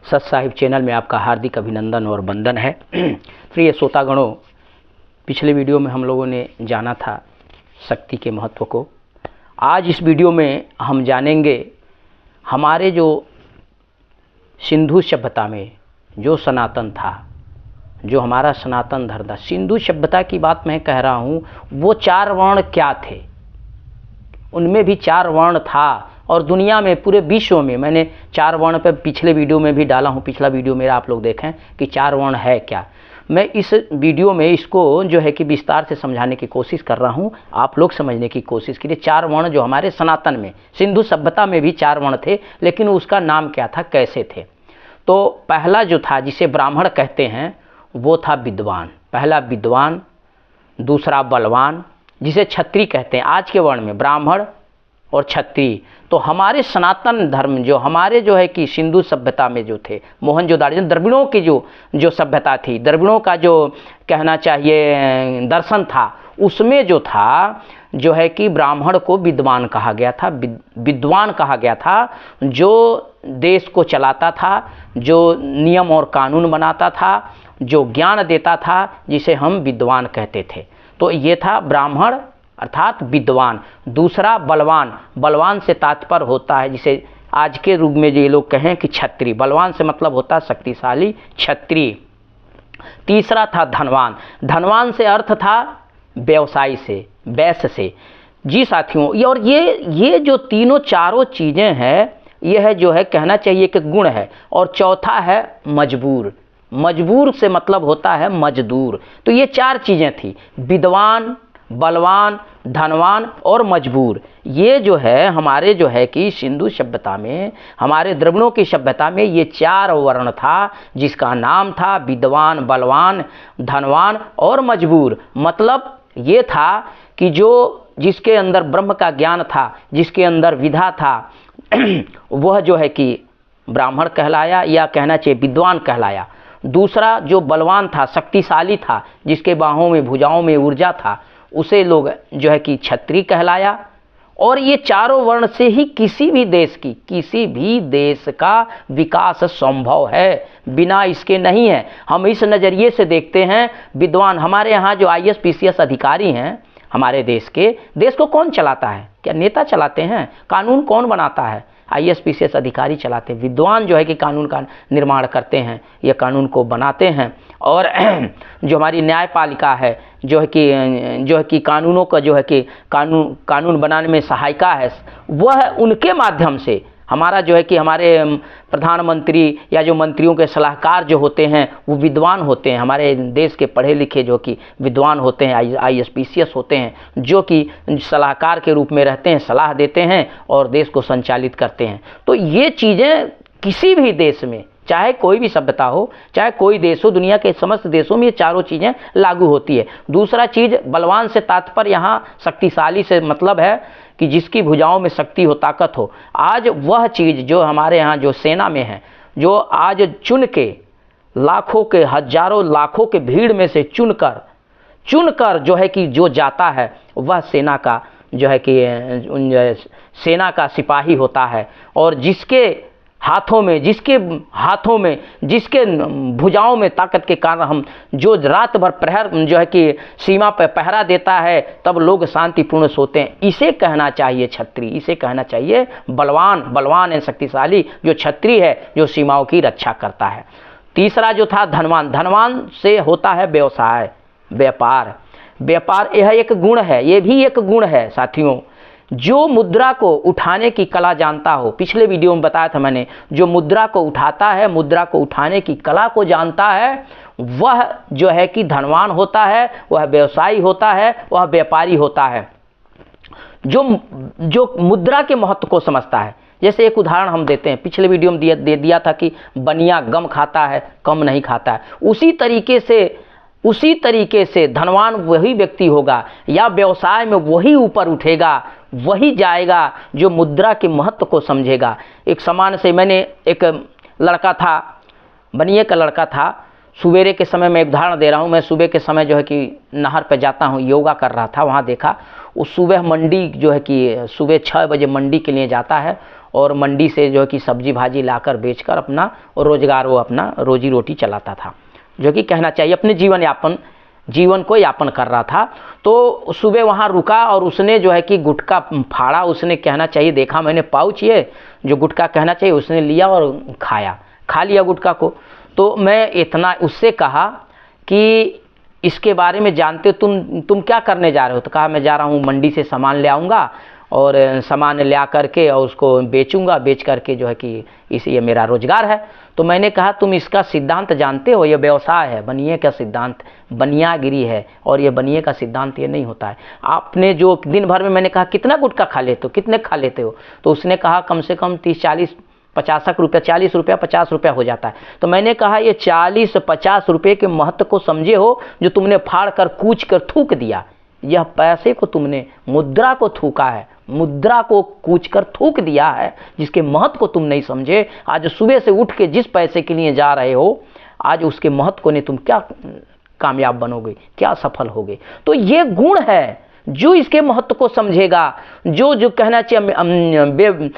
सत साहिब चैनल में आपका हार्दिक अभिनंदन और वंदन है। प्रिय श्रोतागणों, पिछले वीडियो में हम लोगों ने जाना था शक्ति के महत्व को। आज इस वीडियो में हम जानेंगे हमारे जो सिंधु सभ्यता में जो सनातन था, जो हमारा सनातन धर्म था। सिंधु सभ्यता की बात मैं कह रहा हूँ, वो 4 वर्ण क्या थे, उनमें भी 4 वर्ण था। और दुनिया में पूरे विश्व में मैंने 4 वर्ण पे पिछले वीडियो में भी डाला हूँ। पिछला वीडियो मेरा आप लोग देखें कि 4 वर्ण है क्या। मैं इस वीडियो में इसको जो है कि विस्तार से समझाने की कोशिश कर रहा हूँ, आप लोग समझने की कोशिश कीजिए। 4 वर्ण जो हमारे सनातन में, सिंधु सभ्यता में भी 4 वर्ण थे, लेकिन उसका नाम क्या था, कैसे थे। तो पहला जो था, जिसे ब्राह्मण कहते हैं, वो था विद्वान। पहला विद्वान, दूसरा बलवान, जिसे क्षत्रिय कहते हैं। आज के वर्ण में ब्राह्मण और क्षत्रिय। तो हमारे सनातन धर्म जो हमारे जो है कि सिंधु सभ्यता में जो थे, मोहनजोदाड़ो, द्रविड़ों की जो सभ्यता थी, द्रविड़ों का जो कहना चाहिए दर्शन था, उसमें जो था जो है कि ब्राह्मण को विद्वान कहा गया था। विद्वान कहा गया था जो देश को चलाता था, जो नियम और कानून बनाता था, जो ज्ञान देता था, जिसे हम विद्वान कहते थे। तो ये था ब्राह्मण अर्थात विद्वान। दूसरा बलवान। बलवान से तात्पर्य होता है, जिसे आज के युग में जो ये लोग कहें कि क्षत्रिय। बलवान से मतलब होता है शक्तिशाली, क्षत्रिय। तीसरा था धनवान। धनवान से अर्थ था व्यवसायी से, वैश्य से। जी साथियों, और ये जो तीनों चारों चीज़ें हैं, यह है जो है कहना चाहिए कि गुण है। और चौथा है मजबूर। मजबूर से मतलब होता है मजदूर। तो ये 4 चीज़ें थी, विद्वान, बलवान, धनवान और मजबूर। ये जो है हमारे जो है कि सिंधु सभ्यता में, हमारे द्रविड़ों की सभ्यता में ये 4 वर्ण था, जिसका नाम था विद्वान, बलवान, धनवान और मजबूर। मतलब ये था कि जिसके अंदर ब्रह्म का ज्ञान था, जिसके अंदर विधा था, वह जो है कि ब्राह्मण कहलाया, या कहना चाहिए विद्वान कहलाया। दूसरा जो बलवान था, शक्तिशाली था, जिसके बाहों में भुजाओं में ऊर्जा था, उसे लोग जो है कि क्षत्रिय कहलाया। और ये चारों वर्ण से ही किसी भी देश का विकास संभव है, बिना इसके नहीं है। हम इस नज़रिए से देखते हैं, विद्वान हमारे यहाँ जो IAS PCS अधिकारी हैं हमारे देश को कौन चलाता है? क्या नेता चलाते हैं? कानून कौन बनाता है? IAS PCS अधिकारी चलाते हैं। विद्वान जो है कि कानून का निर्माण करते हैं, ये कानून को बनाते हैं। और जो हमारी न्यायपालिका है, जो है कि कानूनों का जो है कि कानून बनाने में सहायिका है, वह उनके माध्यम से हमारा जो है कि हमारे प्रधानमंत्री या जो मंत्रियों के सलाहकार जो होते हैं, वो विद्वान होते हैं। हमारे देश के पढ़े लिखे जो कि विद्वान होते हैं, IAS PCS होते हैं, जो कि सलाहकार के रूप में रहते हैं, सलाह देते हैं और देश को संचालित करते हैं। तो ये चीज़ें किसी भी देश में, चाहे कोई भी सभ्यता हो, चाहे कोई देश हो, दुनिया के समस्त देशों में ये चारों चीज़ें लागू होती है। दूसरा चीज़, बलवान से तात्पर्य यहाँ शक्तिशाली से मतलब है कि जिसकी भुजाओं में शक्ति हो, ताकत हो। आज वह चीज़ जो हमारे यहाँ जो सेना में है, जो आज चुन के लाखों के, हजारों लाखों के भीड़ में से चुनकर जो है कि जो जाता है, वह सेना का जो है कि सेना का सिपाही होता है। और जिसके हाथों में, जिसके भुजाओं में ताकत के कारण हम जो रात भर प्रहर जो है कि सीमा पर पहरा देता है, तब लोग शांतिपूर्ण सोते हैं। इसे कहना चाहिए क्षत्रिय, इसे कहना चाहिए बलवान। बलवान है शक्तिशाली, जो क्षत्रिय है, जो सीमाओं की रक्षा करता है। तीसरा जो था धनवान। धनवान से होता है व्यवसाय, व्यापार यह एक गुण है, ये भी एक गुण है साथियों। जो मुद्रा को उठाने की कला जानता हो, पिछले वीडियो में बताया था मैंने, जो मुद्रा को उठाता है, मुद्रा को उठाने की कला को जानता है, वह जो है कि धनवान होता है, वह व्यवसायी होता है, वह व्यापारी होता है। जो मुद्रा के महत्व को समझता है। जैसे एक उदाहरण हम देते हैं, पिछले वीडियो में दे दिया था कि बनिया गम खाता है, कम नहीं खाता है। उसी तरीके से धनवान वही व्यक्ति होगा, या व्यवसाय में वही ऊपर उठेगा, वही जाएगा जो मुद्रा के महत्व को समझेगा। एक समान से, मैंने एक लड़का था, बनिए का लड़का था, सुबेरे के समय में एक उदाहरण दे रहा हूँ। मैं सुबह के समय जो है कि नहर पर जाता हूँ, योगा कर रहा था, वहाँ देखा उस सुबह मंडी जो है कि सुबह 6 बजे मंडी के लिए जाता है और मंडी से जो है कि सब्जी भाजी लाकर बेचकर अपना रोजगार, वो अपना रोजी रोटी चलाता था, जो कि कहना चाहिए अपने जीवन को यापन कर रहा था। तो सुबह वहाँ रुका और उसने जो है कि गुटखा फाड़ा, उसने कहना चाहिए देखा मैंने पाउच ये जो गुटखा कहना चाहिए, उसने लिया और खा लिया गुटखा को। तो मैं इतना उससे कहा कि इसके बारे में जानते हो तुम क्या करने जा रहे हो? तो कहा मैं जा रहा हूँ मंडी से सामान ले आऊँगा और सामान ले आ करके और उसको बेचूंगा, बेच करके जो है कि ये मेरा रोजगार है। तो मैंने कहा तुम इसका सिद्धांत जानते हो? ये व्यवसाय है, बनिए का सिद्धांत बनियागिरी है, और ये बनिए का सिद्धांत ये नहीं होता है। आपने जो दिन भर में, मैंने कहा कितना गुटखा खा लेते हो, कितने खा लेते हो? तो उसने कहा कम से कम 30-40 50 रुपया, 40 रुपया 50 रुपया हो जाता है। तो मैंने कहा ये 40-50 रुपये के महत्व को समझे हो जो तुमने फाड़ कर कूच कर थूक दिया? यह पैसे को तुमने, मुद्रा को थूका है, मुद्रा को कूच कर थूक दिया है, जिसके महत्व को तुम नहीं समझे। आज सुबह से उठ के जिस पैसे के लिए जा रहे हो, आज उसके महत्व को नहीं, तुम क्या कामयाब बनोगे, क्या सफल होगे? तो ये गुण है जो इसके महत्व को समझेगा, जो कहना चाहिए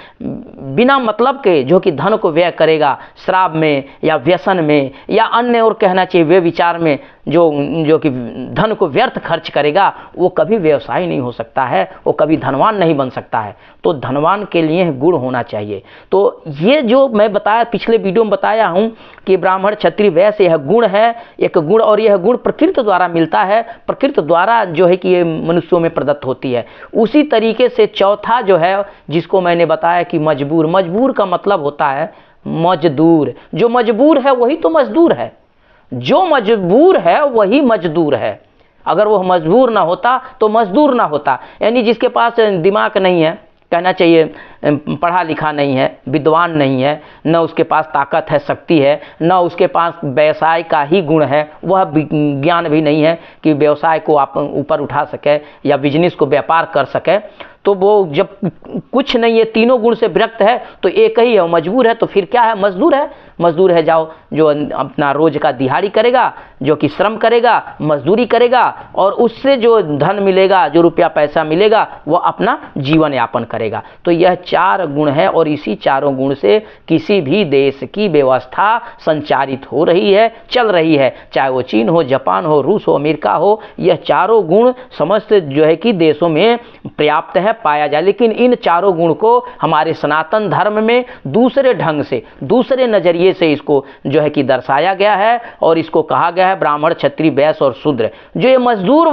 बिना मतलब के जो कि धन को व्यय करेगा शराब में या व्यसन में या अन्य और कहना चाहिए वे विचार में, जो कि धन को व्यर्थ खर्च करेगा, वो कभी व्यवसायी नहीं हो सकता है, वो कभी धनवान नहीं बन सकता है। तो धनवान के लिए गुण होना चाहिए। तो ये जो मैं बताया, पिछले वीडियो में बताया हूँ कि ब्राह्मण क्षत्रिय वैश्य यह गुण है, एक गुण, और यह गुण प्रकृति द्वारा मिलता है, प्रकृति द्वारा जो है कि ये मनुष्यों में प्रदत्त होती है। उसी तरीके से चौथा जो है, जिसको मैंने बताया कि मजबूर का मतलब होता है मजदूर। जो मजबूर है वही तो मजदूर है, जो मजबूर है वही मजदूर है। अगर वो मजबूर ना होता तो मजदूर ना होता। यानी जिसके पास दिमाग नहीं है, कहना चाहिए पढ़ा लिखा नहीं है, विद्वान नहीं है, न उसके पास ताकत है, शक्ति है, न उसके पास व्यवसाय का ही गुण है, वह ज्ञान भी नहीं है कि व्यवसाय को आप ऊपर उठा सके या बिजनेस को व्यापार कर सके, तो वो जब कुछ नहीं है, तीनों गुण से विरक्त है, तो एक ही है, मजबूर है। तो फिर क्या है? मजदूर है जाओ, जो अपना रोज का दिहाड़ी करेगा, जो कि श्रम करेगा, मजदूरी करेगा, और उससे जो धन मिलेगा, जो रुपया पैसा मिलेगा, वह अपना जीवन यापन करेगा। तो यह 4 गुण है, और इसी चारों गुण से किसी भी देश की व्यवस्था संचालित हो रही है, चल रही है, चाहे वो चीन हो, जापान हो, रूस हो, अमेरिका हो। यह चारों गुण समस्त जो है कि देशों में पर्याप्त है, पाया जाए। लेकिन इन चारों गुण को हमारे सनातन धर्म में दूसरे ढंग से, दूसरे नजरिए से इसको जो है कि दर्शाया गया है, और इसको कहा गया है ब्राह्मण क्षत्रिय वैश्य और शूद्र। जो ये मजदूर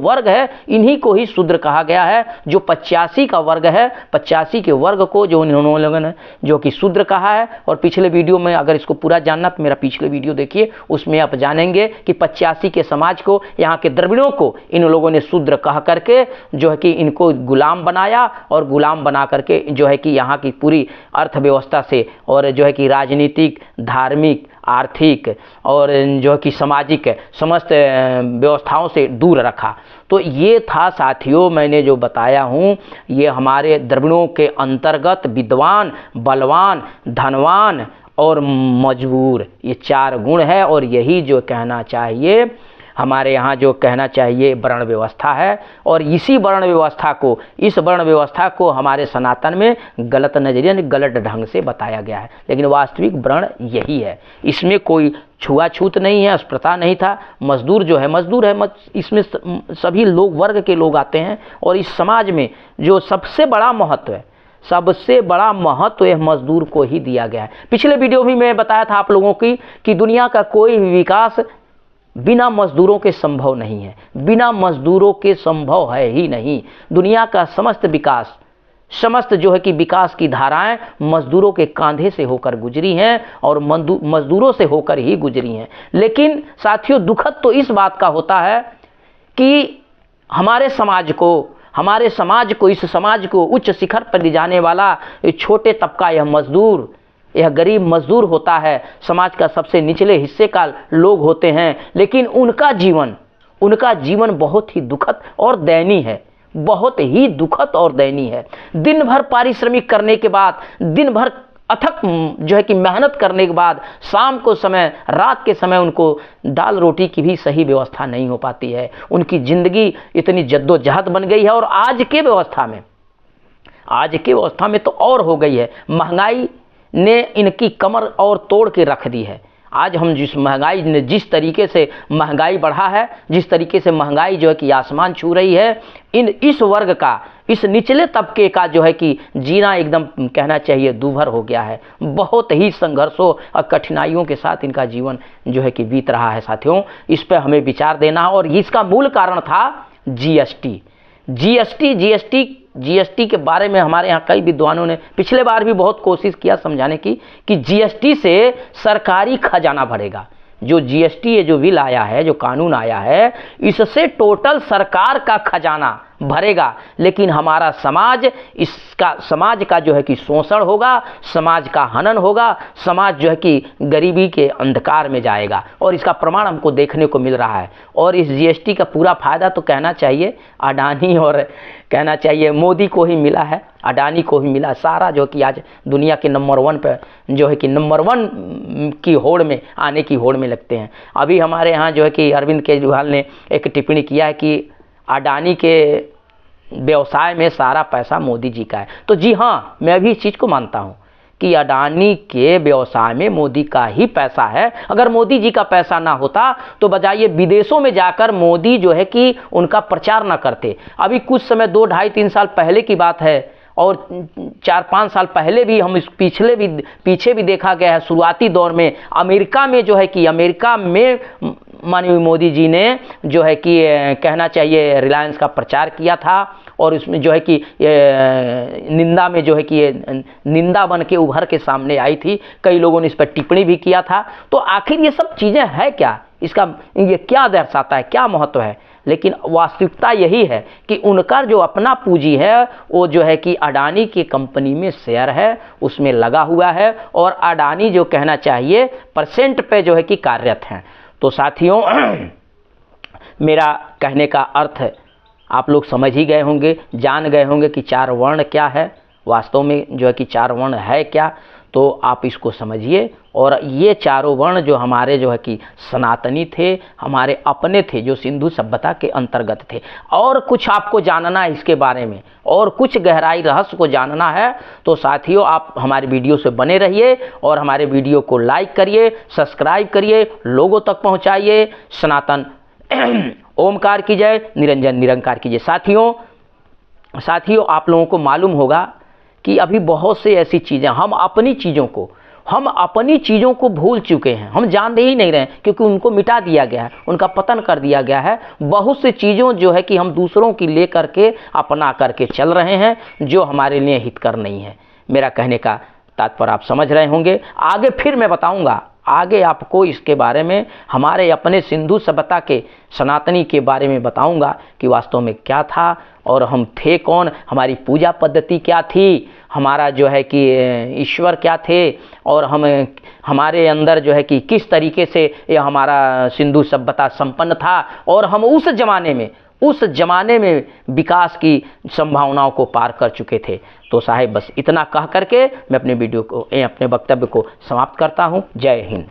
वर्ग है, इन्हीं को ही शूद्र कहा गया है। जो 85 का वर्ग है, 85 के वर्ग को जो उन्होंने लोगों ने जो कि शूद्र कहा है। और पिछले वीडियो में अगर इसको पूरा जानना तो मेरा पिछले वीडियो देखिए, उसमें आप जानेंगे कि 85 के समाज को, यहाँ के द्रविड़ों को इन लोगों ने शूद्र कह करके जो है कि इनको गुलाम बनाया, और गुलाम बना करके जो है कि यहाँ की पूरी अर्थव्यवस्था से और जो है कि राजनीतिक, धार्मिक, आर्थिक और जो है कि सामाजिक समस्त व्यवस्थाओं से दूर रखा। तो ये था साथियों, मैंने जो बताया हूँ, ये हमारे द्रविड़ों के अंतर्गत विद्वान, बलवान, धनवान और मजबूर, ये 4 गुण है। और यही जो कहना चाहिए हमारे यहाँ, जो कहना चाहिए वर्ण व्यवस्था है। और इसी वर्ण व्यवस्था को, इस वर्ण व्यवस्था को हमारे सनातन में गलत नजरिए, गलत ढंग से बताया गया है, लेकिन वास्तविक वर्ण यही है। इसमें कोई छुआछूत नहीं है, अस्पृश्यता नहीं था। मजदूर जो है मजदूर है, इसमें सभी लोग, वर्ग के लोग आते हैं। और इस समाज में जो सबसे बड़ा महत्व है, सबसे बड़ा महत्व यह मजदूर को ही दिया गया है। पिछले वीडियो में मैं बताया था आप लोगों की कि दुनिया का कोई विकास बिना मजदूरों के संभव नहीं है, बिना मजदूरों के संभव है ही नहीं। दुनिया का समस्त विकास, समस्त जो है कि विकास की धाराएं मजदूरों के कांधे से होकर गुजरी हैं और मजदूरों से होकर ही गुजरी हैं। लेकिन साथियों, दुखद तो इस बात का होता है कि हमारे समाज को, इस समाज को उच्च शिखर पर ले जाने वाला छोटे तबका, यह मजदूर, यह गरीब मजदूर होता है, समाज का सबसे निचले हिस्से का लोग होते हैं। लेकिन उनका जीवन बहुत ही दुखद और दयनीय है, बहुत ही दुखद और दयनीय है। दिन भर पारिश्रमिक करने के बाद, दिन भर अथक जो है कि मेहनत करने के बाद, शाम को समय, रात के समय उनको दाल रोटी की भी सही व्यवस्था नहीं हो पाती है। उनकी जिंदगी इतनी जद्दोजहद बन गई है। और आज के व्यवस्था में, आज की अवस्था में तो और हो गई है, महंगाई ने इनकी कमर और तोड़ के रख दी है। आज हम जिस तरीके से महंगाई बढ़ा है, जिस तरीके से महंगाई जो है कि आसमान छू रही है, इस वर्ग का, इस निचले तबके का जो है कि जीना एकदम कहना चाहिए दूभर हो गया है। बहुत ही संघर्षों और कठिनाइयों के साथ इनका जीवन जो है कि बीत रहा है। साथियों, इस पर हमें विचार देना है और इसका मूल कारण था जीएसटी के बारे में हमारे यहाँ कई विद्वानों ने पिछले बार भी बहुत कोशिश किया समझाने की कि जीएसटी से सरकारी खजाना भरेगा। जो जीएसटी है, जो बिल आया है, जो कानून आया है, इससे टोटल सरकार का खजाना भरेगा, लेकिन हमारा समाज का जो है कि शोषण होगा, समाज का हनन होगा, समाज जो है कि गरीबी के अंधकार में जाएगा और इसका प्रमाण हमको देखने को मिल रहा है। और इस जीएसटी का पूरा फायदा तो कहना चाहिए अडानी और कहना चाहिए मोदी को ही मिला है, अडानी को ही मिला। सारा जो कि आज दुनिया के नंबर 1 पे जो है कि नंबर 1 की होड़ में आने की होड़ में लगते हैं। अभी हमारे यहाँ जो है कि अरविंद केजरीवाल ने एक टिप्पणी किया है कि अडानी के व्यवसाय में सारा पैसा मोदी जी का है। तो जी हाँ, मैं भी इस चीज़ को मानता हूँ कि अडानी के व्यवसाय में मोदी का ही पैसा है। अगर मोदी जी का पैसा ना होता तो बजाय विदेशों में जाकर मोदी जो है कि उनका प्रचार ना करते। अभी कुछ समय 2, 2.5, 3 साल पहले की बात है और 4-5 साल पहले भी हम इस पीछे भी देखा गया है। शुरुआती दौर में अमेरिका में जो है कि अमेरिका में माननीय मोदी जी ने जो है कि कहना चाहिए रिलायंस का प्रचार किया था और इसमें जो है कि निंदा में जो है कि निंदा बन के उभर के सामने आई थी। कई लोगों ने इस पर टिप्पणी भी किया था। तो आखिर ये सब चीज़ें है क्या, इसका ये क्या दर्शाता है, क्या महत्व है? लेकिन वास्तविकता यही है कि उनका जो अपना पूंजी है वो जो है कि अडानी की कंपनी में शेयर है, उसमें लगा हुआ है और अडानी जो कहना चाहिए परसेंट पे जो है कि कार्यरत हैं। तो साथियों, मेरा कहने का अर्थ आप लोग समझ ही गए होंगे, जान गए होंगे कि 4 वर्ण क्या है, वास्तव में जो है कि 4 वर्ण है क्या। तो आप इसको समझिए। और ये चारों वर्ण जो हमारे जो है कि सनातनी थे, हमारे अपने थे, जो सिंधु सभ्यता के अंतर्गत थे। और कुछ आपको जानना है इसके बारे में और कुछ गहराई रहस्य को जानना है तो साथियों आप हमारे वीडियो से बने रहिए और हमारे वीडियो को लाइक करिए, सब्सक्राइब करिए, लोगों तक पहुंचाइए। सनातन ओमकार की जय, निरंजन निरंकार की जय। साथियों आप लोगों को मालूम होगा कि अभी बहुत से ऐसी चीज़ें हम अपनी चीज़ों को भूल चुके हैं, हम जान ही नहीं रहे क्योंकि उनको मिटा दिया गया है, उनका पतन कर दिया गया है। बहुत से चीज़ों जो है कि हम दूसरों की ले करके अपना करके चल रहे हैं जो हमारे लिए हितकर नहीं है। मेरा कहने का तात्पर्य आप समझ रहे होंगे। आगे फिर मैं बताऊंगा, आगे आपको इसके बारे में हमारे अपने सिंधु सभ्यता के सनातनी के बारे में बताऊंगा कि वास्तव में क्या था और हम थे कौन, हमारी पूजा पद्धति क्या थी, हमारा जो है कि ईश्वर क्या थे और हमारे अंदर जो है कि किस तरीके से यह हमारा सिंधु सभ्यता संपन्न था और हम उस ज़माने में विकास की संभावनाओं को पार कर चुके थे। तो साहब बस इतना कह करके मैं अपने वक्तव्य को समाप्त करता हूँ। जय हिंद।